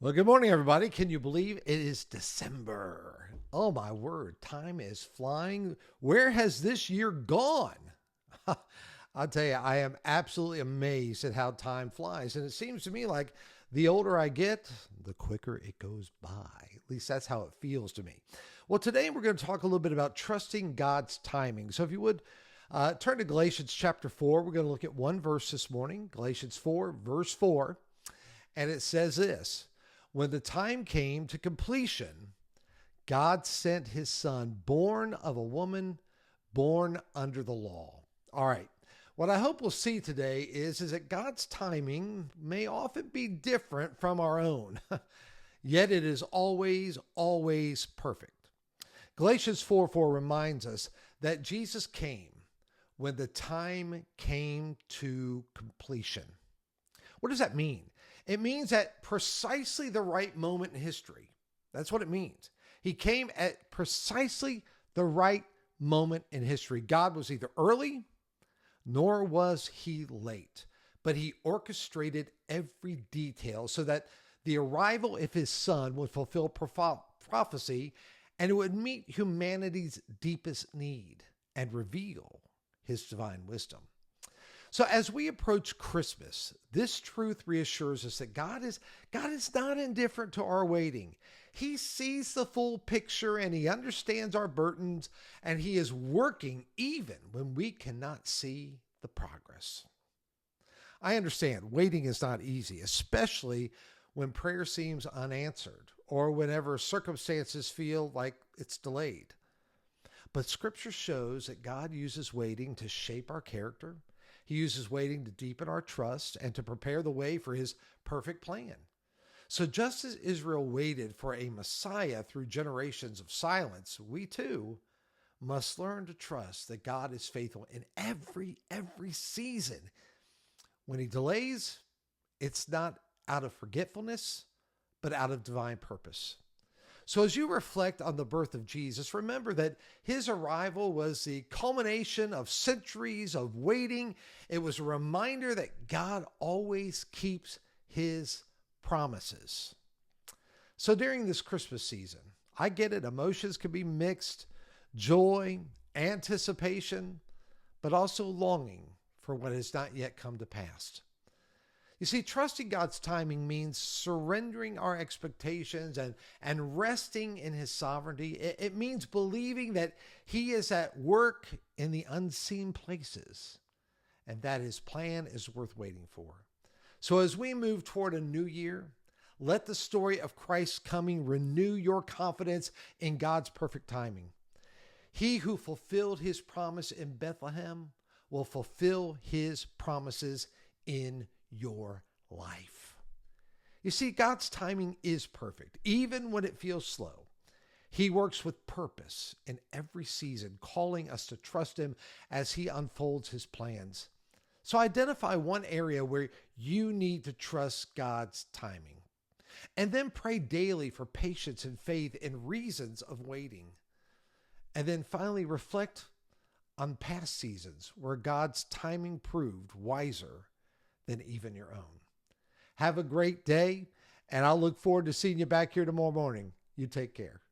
Well, good morning, everybody. Can you believe it is December? Oh, my word. Time is flying. Where has this year gone? I'll tell you, I am absolutely amazed at how time flies. And it seems to me like the older I get, the quicker it goes by. At least that's how it feels to me. Well, today we're going to talk a little bit about trusting God's timing. So if you would turn to Galatians chapter 4, we're going to look at one verse this morning, Galatians 4, verse 4. And it says this: when the time came to completion, God sent his son, born of a woman, born under the law. All right. What I hope we'll see today is that God's timing may often be different from our own, yet it is always, always perfect. Galatians 4:4 reminds us that Jesus came when the time came to completion. What does that mean? It means at precisely the right moment in history. That's what it means. He came at precisely the right moment in history. God was neither early nor was he late, but he orchestrated every detail so that the arrival of his son would fulfill prophecy and it would meet humanity's deepest need and reveal his divine wisdom. So as we approach Christmas, this truth reassures us that God is not indifferent to our waiting. He sees the full picture and he understands our burdens, and he is working even when we cannot see the progress. I understand waiting is not easy, especially when prayer seems unanswered or whenever circumstances feel like it's delayed. But Scripture shows that God uses waiting to shape our character. He uses waiting to deepen our trust and to prepare the way for his perfect plan. So just as Israel waited for a Messiah through generations of silence, we too must learn to trust that God is faithful in every season. When he delays, it's not out of forgetfulness, but out of divine purpose. So as you reflect on the birth of Jesus, remember that his arrival was the culmination of centuries of waiting. It was a reminder that God always keeps his promises. So during this Christmas season, I get it, emotions can be mixed: joy, anticipation, but also longing for what has not yet come to pass. You see, trusting God's timing means surrendering our expectations and resting in his sovereignty. It means believing that he is at work in the unseen places and that his plan is worth waiting for. So as we move toward a new year, let the story of Christ's coming renew your confidence in God's perfect timing. He who fulfilled his promise in Bethlehem will fulfill his promises in your life. You see, God's timing is perfect, even when it feels slow. He works with purpose in every season, calling us to trust him as he unfolds his plans. So identify one area where you need to trust God's timing, and then pray daily for patience and faith and reasons of waiting. And then finally reflect on past seasons where God's timing proved wiser than even your own. Have a great day, and I'll look forward to seeing you back here tomorrow morning. You take care.